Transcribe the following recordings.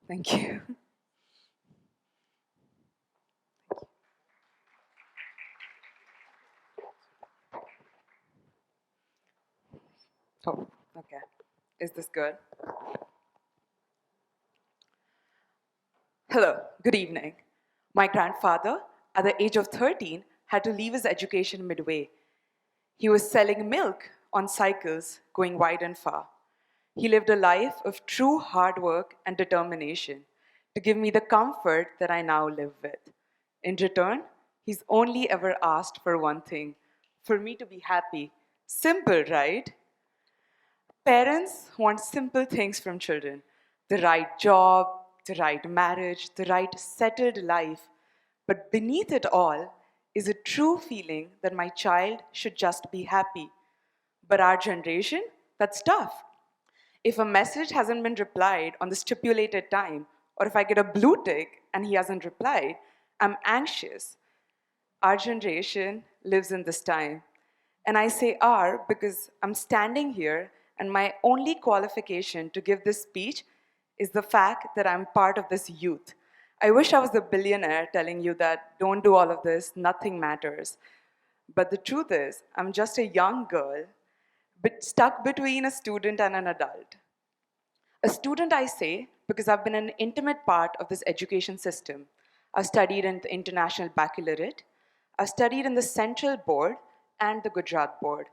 Thank you. Oh, okay. Is this good? Hello, good evening. My grandfather, at the age of 13, had to leave his education midway. He was selling milk on cycles, going wide and far. He lived a life of true hard work and determination to give me the comfort that I now live with. In return, he's only ever asked for one thing: for me to be happy. Simple, right? Parents want simple things from children: the right job, the right marriage, the right settled life. But beneath it all is a true feeling that my child should just be happy. But our generation, that's tough. If a message hasn't been replied on the stipulated time, or if I get a blue tick and he hasn't replied, I'm anxious. Our generation lives in this time. And I say our because I'm standing here and my only qualification to give this speech is the fact that I'm part of this youth. I wish I was a billionaire telling you that don't do all of this, nothing matters. But the truth is, I'm just a young girl, but stuck between a student and an adult. A student, I say, because I've been an intimate part of this education system. I've studied in the International Baccalaureate, I've studied in the Central Board and the Gujarat Board.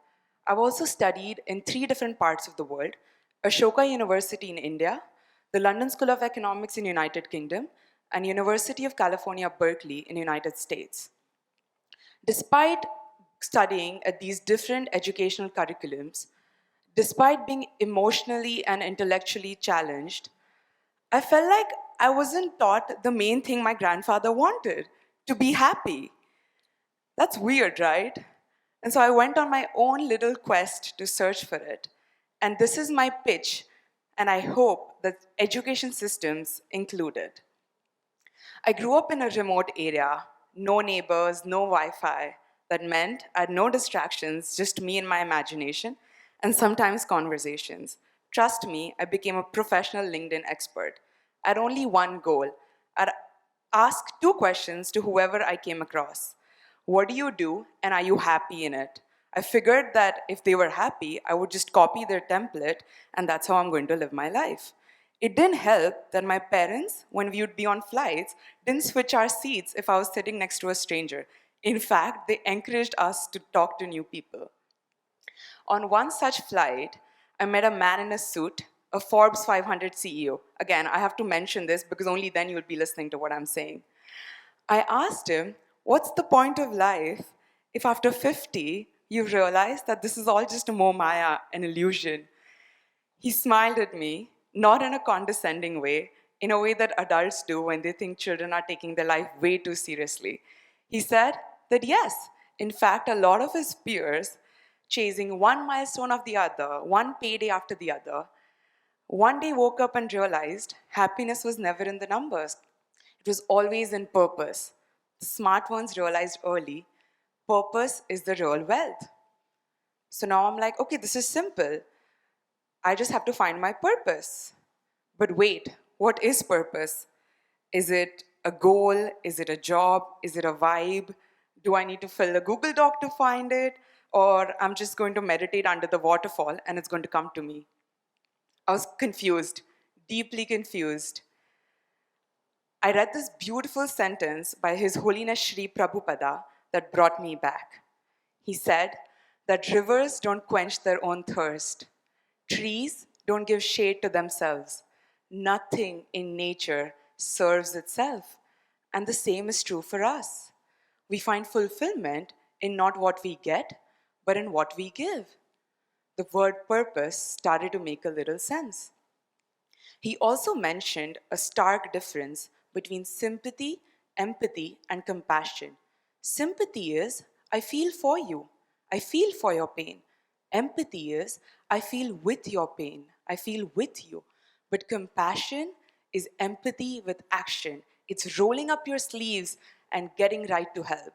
I've also studied in three different parts of the world: Ashoka University in India, the London School of Economics in United Kingdom, and University of California, Berkeley in United States. Despite studying at these different educational curriculums, despite being emotionally and intellectually challenged, I felt like I wasn't taught the main thing my grandfather wanted: to be happy. That's weird, right? And so I went on my own little quest to search for it. And this is my pitch, and I hope that education systems include it. I grew up in a remote area, no neighbors, no Wi Fi. That meant I had no distractions, just me and my imagination, and sometimes conversations. Trust me, I became a professional LinkedIn expert. I had only one goal: I'd ask two questions to whoever I came across: what do you do, and are you happy in it? I figured that if they were happy, I would just copy their template, and that's how I'm going to live my life. It didn't help that my parents, when we would be on flights, didn't switch our seats if I was sitting next to a stranger. In fact, they encouraged us to talk to new people. On one such flight, I met a man in a suit, a Forbes 500 CEO. Again, I have to mention this because only then you would be listening to what I'm saying. I asked him, what's the point of life if after 50 you realize that this is all just a more maya, an illusion? He smiled at me, not in a condescending way, in a way that adults do when they think children are taking their life way too seriously. He said that yes, in fact, a lot of his peers, chasing one milestone of the other, one payday after the other, one day woke up and realized happiness was never in the numbers. It was always in purpose. The smart ones realized early purpose is the real wealth. So now I'm like, okay, this is simple. I just have to find my purpose. But wait, what is purpose? Is it a goal? Is it a job? Is it a vibe? Do I need to fill a Google Doc to find it? Or I'm just going to meditate under the waterfall and it's going to come to me? I was confused, deeply confused. I read this beautiful sentence by His Holiness Sri Prabhupada that brought me back. He said that rivers don't quench their own thirst. Trees don't give shade to themselves. Nothing in nature serves itself. And the same is true for us. We find fulfillment in not what we get, but in what we give. The word purpose started to make a little sense. He also mentioned a stark difference between sympathy, empathy, and compassion. Sympathy is, I feel for you. I feel for your pain. Empathy is, I feel with your pain. I feel with you. But compassion is empathy with action. It's rolling up your sleeves and getting right to help.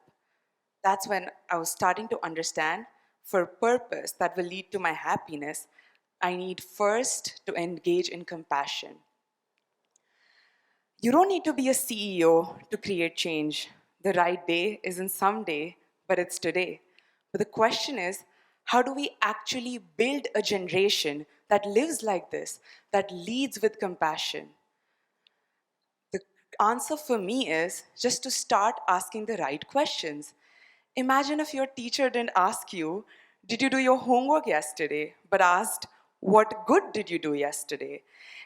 That's when I was starting to understand, for purpose that will lead to my happiness, I need first to engage in compassion. You don't need to be a CEO to create change. The right day isn't someday, but it's today. But the question is, how do we actually build a generation that lives like this, that leads with compassion? The answer for me is just to start asking the right questions. Imagine if your teacher didn't ask you, did you do your homework yesterday, but asked, what good did you do yesterday?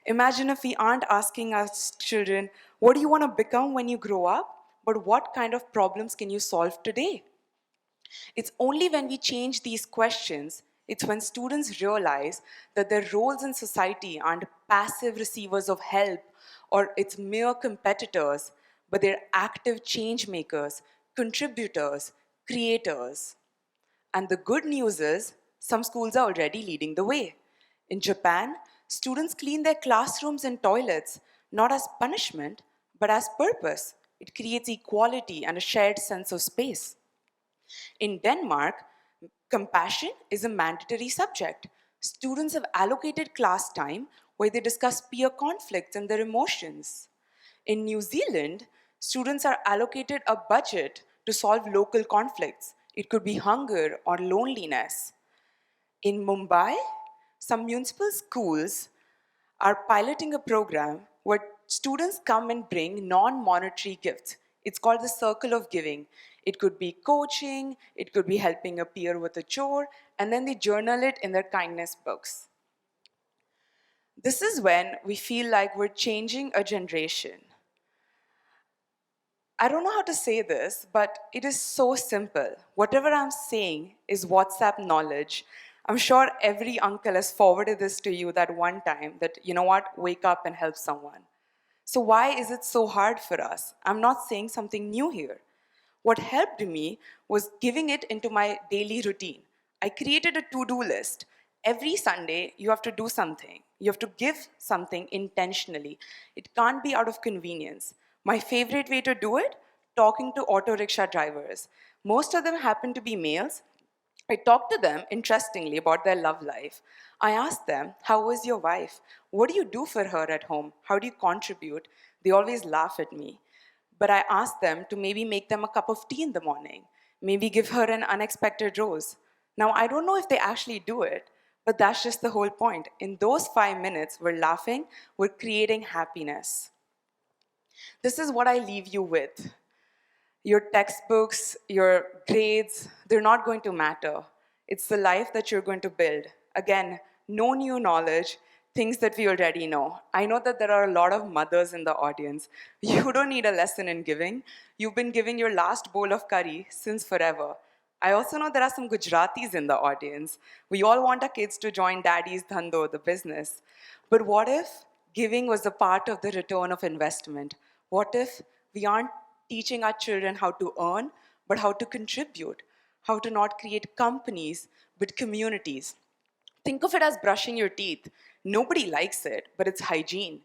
Imagine if we aren't asking our children, what do you want to become when you grow up, but what kind of problems can you solve today? It's only when we change these questions, it's when students realize that their roles in society aren't passive receivers of help or it's mere competitors, but they're active change makers, contributors, creators. And the good news is, some schools are already leading the way. In Japan, students clean their classrooms and toilets not as punishment, but as purpose. It creates equality and a shared sense of space. In Denmark, compassion is a mandatory subject. Students have allocated class time where they discuss peer conflicts and their emotions. In New Zealand, students are allocated a budget to solve local conflicts. It could be hunger or loneliness. In Mumbai, some municipal schools are piloting a program where students come and bring non-monetary gifts. It's called the circle of giving. It could be coaching, it could be helping a peer with a chore, and then they journal it in their kindness books. This is when we feel like we're changing a generation. I don't know how to say this, but it is so simple. Whatever I'm saying is WhatsApp knowledge. I'm sure every uncle has forwarded this to you that one time that, you know what, wake up and help someone. So why is it so hard for us? I'm not saying something new here. What helped me was giving it into my daily routine. I created a to-do list. Every Sunday, you have to do something. You have to give something intentionally. It can't be out of convenience. My favorite way to do it? Talking to auto rickshaw drivers. Most of them happen to be males. I talked to them interestingly about their love life. I asked them, how was your wife? What do you do for her at home? How do you contribute? They always laugh at me. But I asked them to maybe make them a cup of tea in the morning, maybe give her an unexpected rose. Now, I don't know if they actually do it, but that's just the whole point. In those 5 minutes, we're laughing, we're creating happiness. This is what I leave you with. Your textbooks, your grades, they're not going to matter. It's the life that you're going to build. Again, no new knowledge, things that we already know. I know that there are a lot of mothers in the audience. You don't need a lesson in giving. You've been giving your last bowl of curry since forever. I also know there are some Gujaratis in the audience. We all want our kids to join daddy's dhando, the business. But what if giving was a part of the return of investment? What if we aren't teaching our children how to earn, but how to contribute, how to not create companies, but communities? Think of it as brushing your teeth. Nobody likes it, but it's hygiene.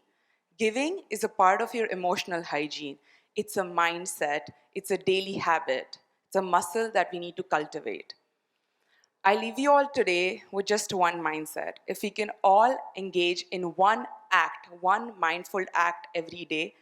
Giving is a part of your emotional hygiene. It's a mindset, it's a daily habit, it's a muscle that we need to cultivate. I leave you all today with just one mindset. If we can all engage in one act, one mindful act every day,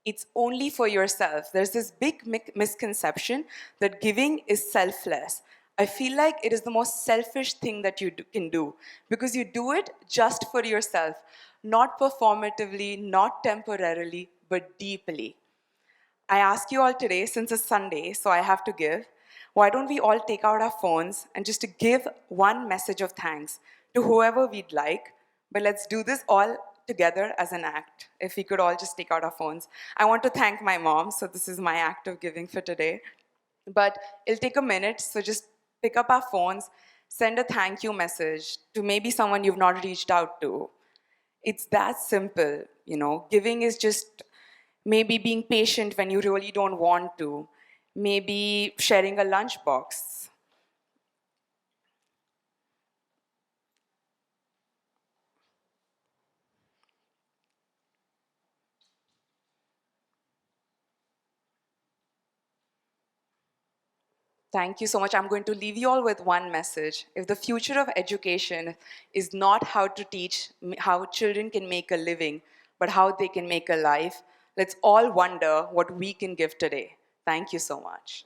it's only for yourself. There's this big misconception that giving is selfless. I feel like it is the most selfish thing that you can do because you do it just for yourself, not performatively, not temporarily, but deeply. I ask you all today, since it's Sunday, so I have to give, why don't we all take out our phones and just to give one message of thanks to whoever we'd like, but let's do this all together as an act. If we could all just take out our phones. I want to thank my mom, so this is my act of giving for today. But it'll take a minute, so just pick up our phones, send a thank you message to maybe someone you've not reached out to. It's that simple, you know. Giving is just maybe being patient when you really don't want to, maybe sharing a lunchbox. Thank you so much. I'm going to leave you all with one message. If the future of education is not how to teach how children can make a living, but how they can make a life, Let's all wonder what we can give today. Thank you so much.